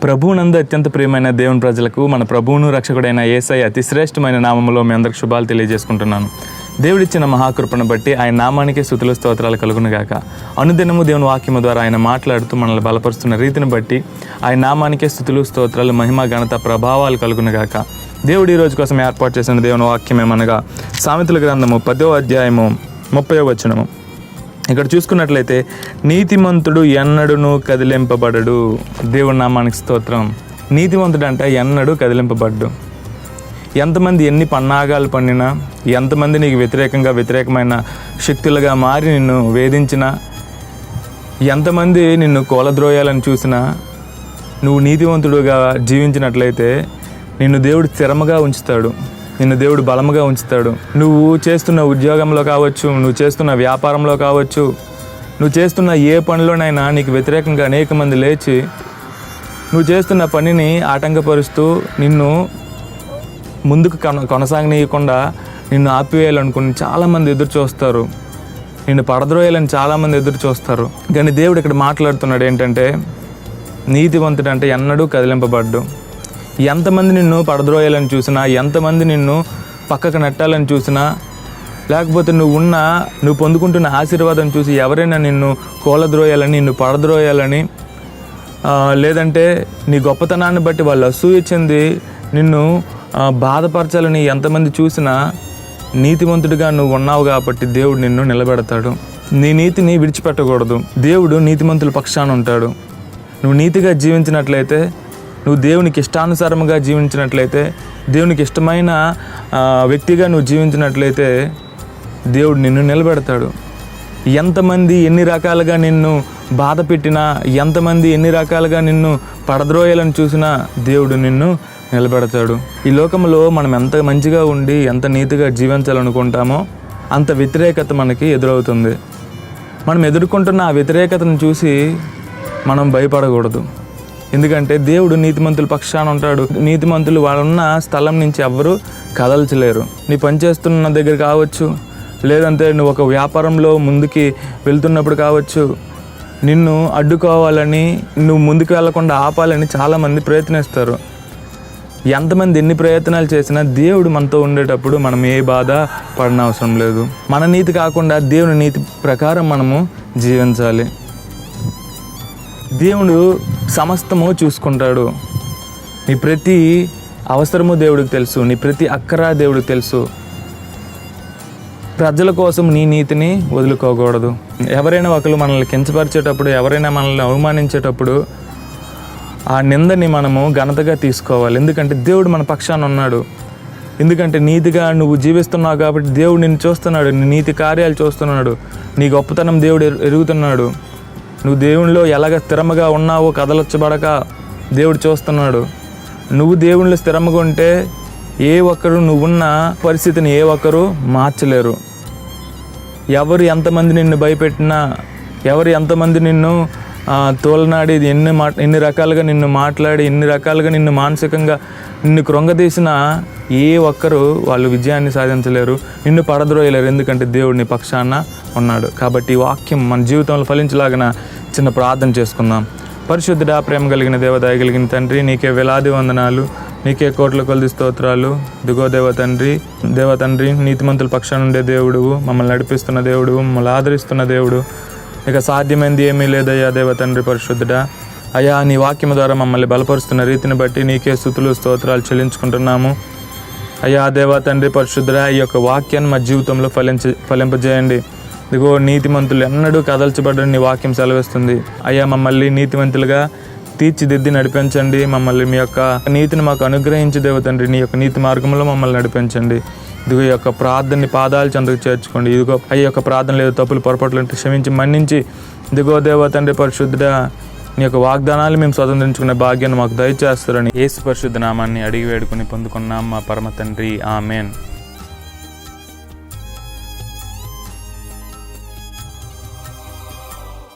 ప్రభువునందు అత్యంత ప్రియమైన దేవుని ప్రజలకు మన ప్రభువును రక్షకుడైన యేసయ్య అతి శ్రేష్టమైన నామములో మీ అందరికి శుభాలు తెలియజేసుకుంటున్నాను. దేవుడిచ్చిన మహాకృపను బట్టి ఆయన నామానికి స్తుతులు స్తోత్రాలు కలుగునుగాక. అనుదినము దేవుని వాక్యము ద్వారా ఆయన మాట్లాడుతూ మనల్ని బలపరుస్తున్న రీతిని బట్టి ఆయన నామానికే స్తుతులు స్తోత్రాలు మహిమ ఘనత ప్రభావాలు కలుగునుగాక. దేవుడు ఈ రోజు కోసం ఏర్పాటు చేసిన దేవుని వాక్యం ఏమనగా సామెతల గ్రంథము 10వ అధ్యాయము 30వ వచనము. ఇక్కడ చూసుకున్నట్లయితే నీతిమంతుడు ఎన్నడూను కదిలింపబడడు. దేవుడి నామానికి స్తోత్రం. నీతిమంతుడు అంటే ఎన్నడూ కదిలింపబడ్డు. ఎంతమంది ఎన్ని పన్నాగాలు పన్నినా, ఎంతమంది నీకు వ్యతిరేకమైన శక్తులుగా మారి నిన్ను వేధించినా, ఎంతమంది నిన్ను కూలద్రోయాలని చూసినా, నువ్వు నీతివంతుడుగా జీవించినట్లయితే నిన్ను దేవుడు స్థిరముగా ఉంచుతాడు, నిన్ను దేవుడు బలముగా ఉంచుతాడు. నువ్వు చేస్తున్న ఉద్యోగంలో కావచ్చు, నువ్వు చేస్తున్న వ్యాపారంలో కావచ్చు, నువ్వు చేస్తున్న ఏ పనిలోనైనా నీకు వ్యతిరేకంగా అనేక మంది లేచి నువ్వు చేస్తున్న పనిని ఆటంకపరుస్తూ నిన్ను ముందుకు కొనసాగనీయకుండా నిన్ను ఆపివేయాలనుకుని చాలామంది ఎదురు చూస్తారు, నిన్ను పడద్రోయాలని చాలామంది ఎదురు చూస్తారు. కానీ దేవుడు ఇక్కడ మాట్లాడుతున్నాడు ఏంటంటే, నీతివంతుడు అంటే ఎన్నడూ కదిలింపబడ్డు. ఎంతమంది నిన్ను పడద్రోయాలని చూసినా, ఎంతమంది నిన్ను పక్కకు నెట్టాలని చూసినా, లేకపోతే నువ్వు పొందుకుంటున్న ఆశీర్వాదం చూసి ఎవరైనా నిన్ను కూలద్రోయాలని, నిన్ను పడద్రోయాలని, లేదంటే నీ గొప్పతనాన్ని బట్టి వాళ్ళు అసూయ చెంది నిన్ను బాధపరచాలని ఎంతమంది చూసినా, నీతివంతుడిగా నువ్వు ఉన్నావు కాబట్టి దేవుడు నిన్ను నిలబెడతాడు. నీ నీతిని విడిచిపెట్టకూడదు. దేవుడు నీతిమంతుల పక్షాన ఉంటాడు. నువ్వు నీతిగా జీవించినట్లయితే, నువ్వు దేవునికి ఇష్టానుసారంగా జీవించినట్లయితే, దేవునికి ఇష్టమైన వ్యక్తిగా నువ్వు జీవించినట్లయితే దేవుడు నిన్ను నిలబెడతాడు. ఎంతమంది ఎన్ని రకాలుగా నిన్ను బాధ పెట్టినా, ఎంతమంది ఎన్ని రకాలుగా నిన్ను పడద్రోయాలని చూసినా దేవుడు నిన్ను నిలబెడతాడు. ఈ లోకంలో మనం ఎంత మంచిగా ఉండి ఎంత నీతిగా జీవించాలనుకుంటామో అంత వ్యతిరేకత మనకి ఎదురవుతుంది. మనం ఎదుర్కొంటున్న ఆ వ్యతిరేకతను చూసి మనం భయపడకూడదు. ఎందుకంటే దేవుడు నీతిమంతుల పక్షాన ఉంటాడు. నీతిమంతులు వాళ్ళున్న స్థలం నుంచి ఎవ్వరూ కదల్చలేరు. నీ పనిచేస్తున్న దగ్గర కావచ్చు, లేదంటే నువ్వు ఒక వ్యాపారంలో ముందుకి వెళ్తున్నప్పుడు కావచ్చు, నిన్ను అడ్డుకోవాలని, నువ్వు ముందుకు వెళ్లకుండా ఆపాలని చాలామంది ప్రయత్నిస్తారు. ఎంతమంది ఎన్ని ప్రయత్నాలు చేసినా దేవుడు మనతో ఉండేటప్పుడు మనం ఏ బాధ పడనవసరం లేదు. మన నీతి కాకుండా దేవుని నీతి ప్రకారం మనము జీవించాలి. దేవుడు సమస్తము చూసుకుంటాడు. నీ ప్రతి అవసరము దేవుడికి తెలుసు, నీ ప్రతి అక్కర దేవుడికి తెలుసు. ప్రజల కోసం నీ నీతిని వదులుకోకూడదు. ఎవరైనా ఒకరు మనల్ని కించపరిచేటప్పుడు, ఎవరైనా మనల్ని అవమానించేటప్పుడు ఆ నిందని మనము ఘనతగా తీసుకోవాలి. ఎందుకంటే దేవుడు మన పక్షాన ఉన్నాడు. ఎందుకంటే నీతిగా నువ్వు జీవిస్తున్నావు కాబట్టి దేవుడు నిన్ను చూస్తున్నాడు, నీ నీతి కార్యాలు చూస్తున్నాడు, నీ గొప్పతనం దేవుడు ఎరుగుతున్నాడు. నువ్వు దేవునిలో ఎలాగ స్థిరముగా ఉన్నావో కదలొచ్చబడక దేవుడు చూస్తున్నాడు. నువ్వు దేవునిలో స్థిరముగా ఉంటే ఏ ఒక్కరు నువ్వున్న పరిస్థితిని ఏ ఒక్కరు మార్చలేరు. ఎవరు ఎంతమంది నిన్ను భయపెట్టినా, ఎవరు ఎంతమంది నిన్ను తోలనాడి ఎన్ని రకాలుగా నిన్ను మాట్లాడి, ఎన్ని రకాలుగా నిన్ను మానసికంగా నిన్ను కృంగదీసినా ఏ ఒక్కరు వాళ్ళు విజయాన్ని సాధించలేరు, నిన్ను పడద్రోయలేరు. ఎందుకంటే దేవుడు నీ పక్షాన ఉన్నాడు. కాబట్టి ఈ వాక్యం మన జీవితంలో ఫలించలాగిన చిన్న ప్రార్థన చేసుకుందాం. పరిశుద్ధుడా, ప్రేమ కలిగిన దేవ, దయ కలిగిన తండ్రి, నీకే వేలాది వందనాలు, నీకే కోట్ల కొలది స్తోత్రాలు. దిగో దేవ తండ్రి, నీతిమంతుల పక్షాన ఉండే దేవుడు, మమ్మల్ని నడిపిస్తున్న దేవుడు, మమ్మల్ని ఆదరిస్తున్న దేవుడు, ఇక సాధ్యమైంది ఏమీ లేదయ్యా దేవ తండ్రి పరిశుద్ధుడా. అయ్యా, నీ వాక్యం ద్వారా మమ్మల్ని బలపరుస్తున్న రీతిని బట్టి నీకే స్తుతులు స్తోత్రాలు చెల్లించుకుంటున్నాము. అయ్యా దేవ తండ్రి పరిశుద్ధుడా, ఈ యొక్క వాక్యాన్ని మా జీవితంలో ఫలింపజేయండి. ఇదిగో నీతిమంతులు ఎన్నడూ కదల్చబడని నీ వాక్యం సెలవిస్తుంది. అయ్యా, మమ్మల్ని నీతిమంతులుగా తీర్చిదిద్ది నడిపించండి. మమ్మల్ని మీ యొక్క నీతిని మాకు అనుగ్రహించి దేవ తండ్రి, నీ యొక్క నీతి మార్గంలో మమ్మల్ని నడిపించండి. ఇదిగో ఈ యొక్క ప్రార్థనని పాదాలు చెంతకు చేర్చుకోండి. ఇదిగో ఈ యొక్క ప్రార్థన లేదు తప్పులు పొరపాట్లు క్షమించి మన్నించి, ఇదిగో దేవ తండ్రి పరిశుద్ధుడా, నీ యొక్క వాగ్దానాలు మేము స్వతంత్రించుకునే భాగ్యాన్ని మాకు దయచేస్తారని యేసు పరిశుద్ధ నామాన్ని అడిగి వేడుకుని పొందుకున్నాం మా పరమ తండ్రి. ఆమెన్.